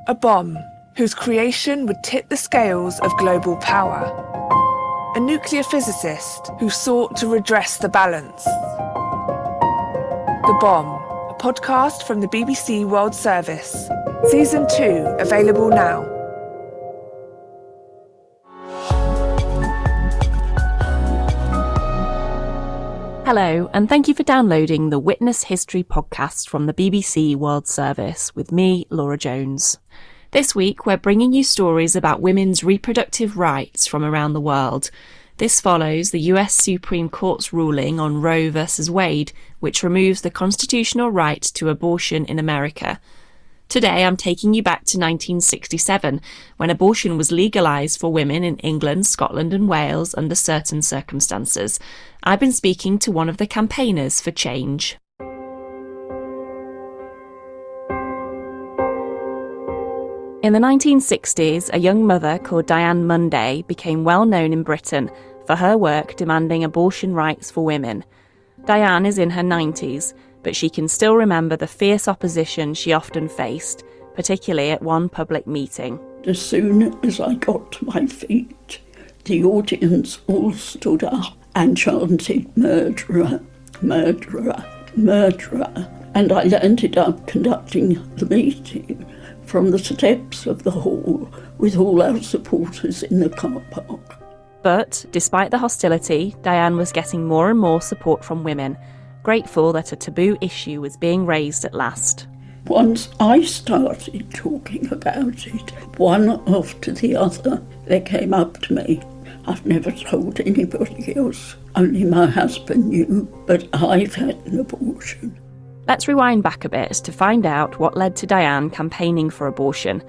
A bomb whose creation would tip the scales of global power. A nuclear physicist who sought to redress the balance. The Bomb, a podcast from the BBC World Service. Season 2 available now. Hello, and thank you for downloading the Witness History podcast from the BBC World Service with me, Laura Jones. This week, we're bringing you stories about women's reproductive rights from around the world. This follows the US Supreme Court's ruling on Roe v. Wade, which removes the constitutional right to abortion in America. Today, I'm taking you back to 1967, when abortion was legalised for women in England, Scotland and Wales under certain circumstances. I've been speaking to one of the campaigners for change. In the 1960s, a young mother called Diane Munday became well known in Britain for her work demanding abortion rights for women. Diane is in her 90s, but she can still remember the fierce opposition she often faced, particularly at one public meeting. As soon as I got to my feet, the audience all stood up and chanted, "Murderer, murderer, murderer." And I ended up conducting the meeting from the steps of the hall with all our supporters in the car park. But despite the hostility, Diane was getting more and more support from women, grateful that a taboo issue was being raised at last. Once I started talking about it, one after the other, they came up to me. I've never told anybody else, only my husband knew, but I've had an abortion. Let's rewind back a bit to find out what led to Diane campaigning for abortion,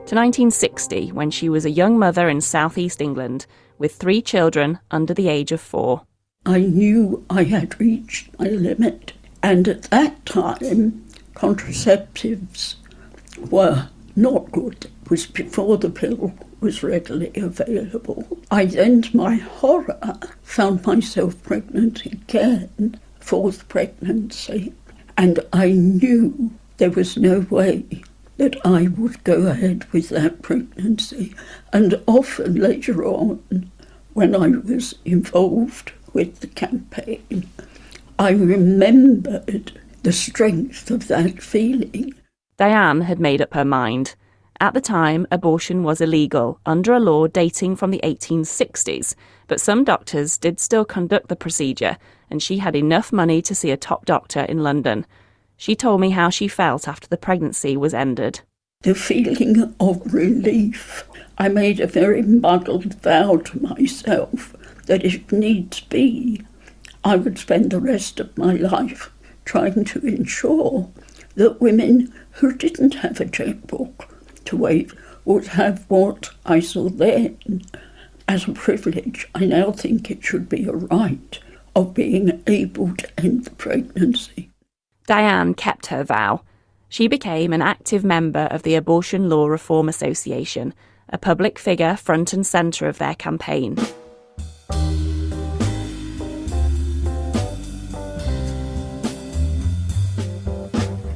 to 1960, when she was a young mother in southeast England with 3 children under the age of 4. I knew I had reached my limit, and at that time, contraceptives were not good. It was before the pill was readily available. I then, to my horror, found myself pregnant again, 4th pregnancy. And I knew there was no way that I would go ahead with that pregnancy. And often later on, when I was involved with the campaign, I remembered the strength of that feeling. Diane had made up her mind. At the time, abortion was illegal under a law dating from the 1860s, but some doctors did still conduct the procedure, and she had enough money to see a top doctor in London. She told me how she felt after the pregnancy was ended. The feeling of relief. I made a very muddled vow to myself that if needs be, I would spend the rest of my life trying to ensure that women who didn't have a checkbook to wait would have what I saw then as a privilege. I now think it should be a right of being able to end the pregnancy. Diane kept her vow. She became an active member of the Abortion Law Reform Association, a public figure front and centre of their campaign.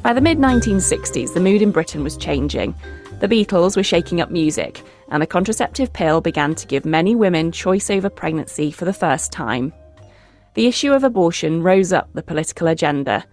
By the mid-1960s, the mood in Britain was changing. The Beatles were shaking up music, and the contraceptive pill began to give many women choice over pregnancy for the first time. The issue of abortion rose up the political agenda.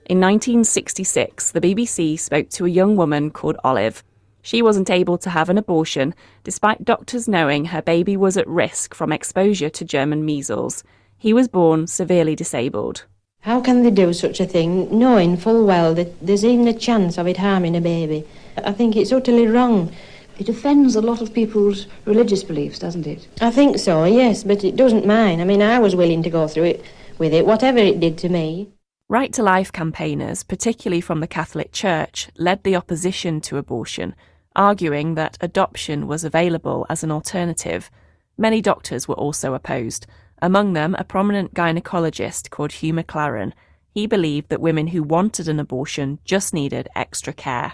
In 1966, the BBC spoke to a young woman called Olive. She wasn't able to have an abortion, despite doctors knowing her baby was at risk from exposure to German measles. He was born severely disabled. How can they do such a thing, knowing full well that there's even a chance of it harming a baby? I think it's utterly wrong. It offends a lot of people's religious beliefs, doesn't it? I think so, yes, but it doesn't mine. I mean, I was willing to go through it with it, whatever it did to me. Right to Life campaigners, particularly from the Catholic Church, led the opposition to abortion, arguing that adoption was available as an alternative. Many doctors were also opposed, among them a prominent gynecologist called Hugh McLaren. He believed that women who wanted an abortion just needed extra care.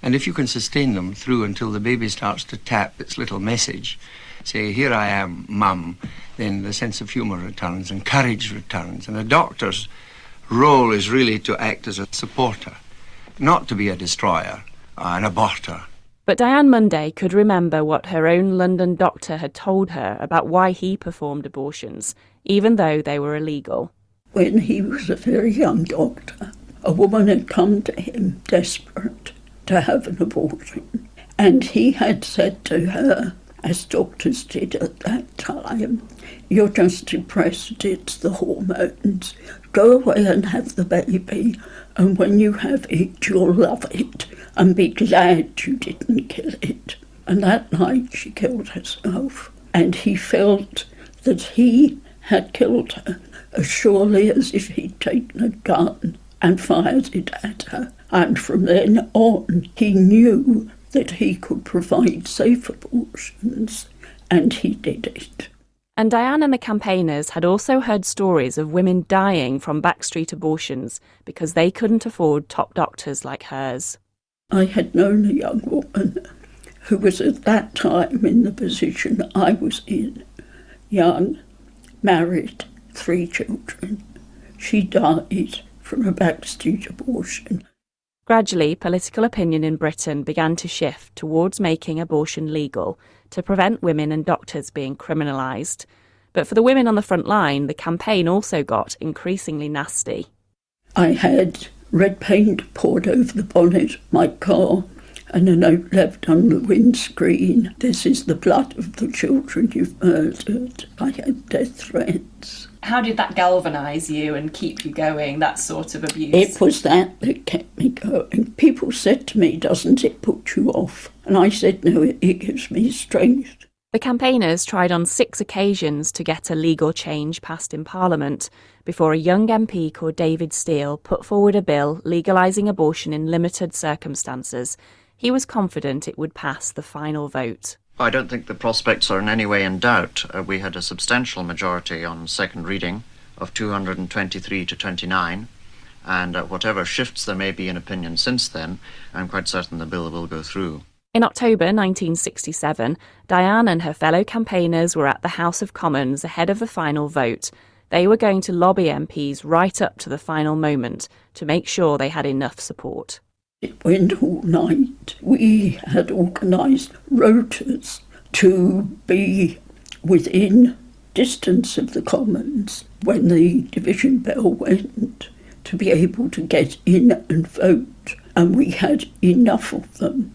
And if you can sustain them through until the baby starts to tap its little message, say, "Here I am, mum," then the sense of humour returns and courage returns. And a doctor's role is really to act as a supporter, not to be a destroyer, an aborter. But Diane Munday could remember what her own London doctor had told her about why he performed abortions, even though they were illegal. When he was a very young doctor, a woman had come to him desperate to have an abortion. And he had said to her, as doctors did at that time, "You're just depressed, it's the hormones. Go away and have the baby, and when you have it, you'll love it and be glad you didn't kill it." And that night she killed herself, and he felt that he had killed her as surely as if he'd taken a gun and fired it at her. And from then on, he knew that he could provide safe abortions, and he did it. And Diane and the campaigners had also heard stories of women dying from backstreet abortions because they couldn't afford top doctors like hers. I had known a young woman who was at that time in the position I was in, young, married, 3 children. She died from a backstreet abortion. Gradually, political opinion in Britain began to shift towards making abortion legal to prevent women and doctors being criminalised. But for the women on the front line, the campaign also got increasingly nasty. I had red paint poured over the bonnet of my car and a note left on the windscreen. "This is the blood of the children you've murdered." I had death threats. How did that galvanise you and keep you going, that sort of abuse? It was that kept me going. People said to me, "Doesn't it put you off?" And I said, "No, it gives me strength." The campaigners tried on 6 occasions to get a legal change passed in Parliament before a young MP called David Steele put forward a bill legalising abortion in limited circumstances. He was confident it would pass the final vote. I don't think the prospects are in any way in doubt. We had a substantial majority on second reading of 223 to 29, and whatever shifts there may be in opinion since then, I'm quite certain the bill will go through. In October 1967, Diane and her fellow campaigners were at the House of Commons ahead of the final vote. They were going to lobby MPs right up to the final moment to make sure they had enough support. It went all night. We had organised rotas to be within distance of the Commons when the division bell went, to be able to get in and vote. And we had enough of them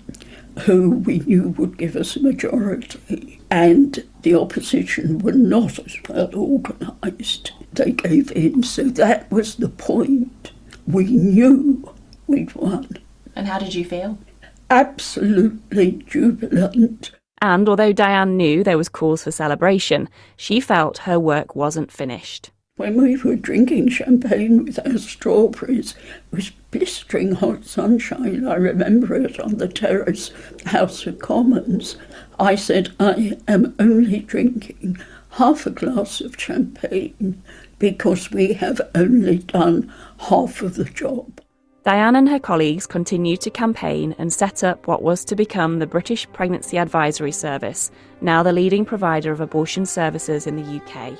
who we knew would give us a majority. And the opposition were not as well organised. They gave in, so that was the point. We knew we'd won. And how did you feel? Absolutely jubilant. And although Diane knew there was cause for celebration, she felt her work wasn't finished. When we were drinking champagne with our strawberries, it was blistering hot sunshine. I remember it on the terrace, House of Commons. I said, "I am only drinking half a glass of champagne because we have only done half of the job." Diane and her colleagues continued to campaign and set up what was to become the British Pregnancy Advisory Service, now the leading provider of abortion services in the UK.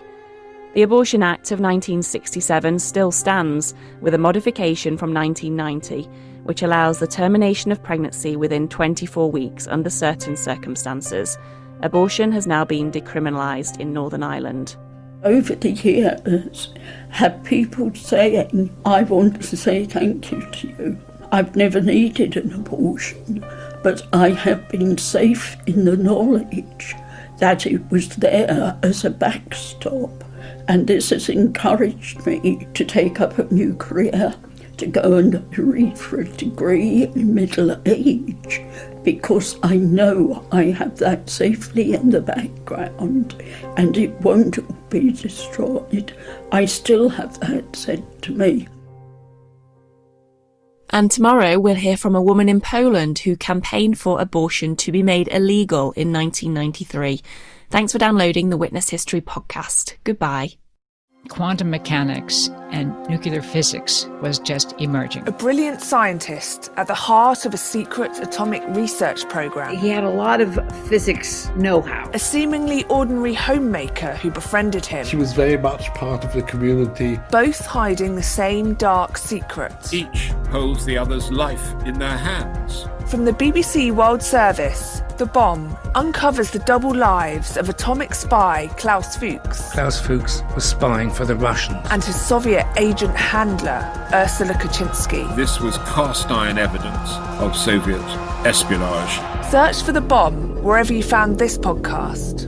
The Abortion Act of 1967 still stands, with a modification from 1990, which allows the termination of pregnancy within 24 weeks under certain circumstances. Abortion has now been decriminalised in Northern Ireland. Over the years, had people saying, "I want to say thank you to you. I've never needed an abortion, but I have been safe in the knowledge that it was there as a backstop, and this has encouraged me to take up a new career, to go and read for a degree in middle age, because I know I have that safely in the background and it won't be destroyed. I still have that said to me." And tomorrow we'll hear from a woman in Poland who campaigned for abortion to be made illegal in 1993. Thanks for downloading the Witness History podcast. Goodbye. Quantum mechanics and nuclear physics was just emerging. A brilliant scientist at the heart of a secret atomic research program. He had a lot of physics know-how. A seemingly ordinary homemaker who befriended him. She was very much part of the community. Both hiding the same dark secrets. Each holds the other's life in their hands. From the BBC World Service, The Bomb uncovers the double lives of atomic spy Klaus Fuchs Klaus Fuchs was spying for the Russians. and his Soviet agent handler, Ursula Kuczynski. This was cast-iron evidence of Soviet espionage. Search for The Bomb wherever you found this podcast.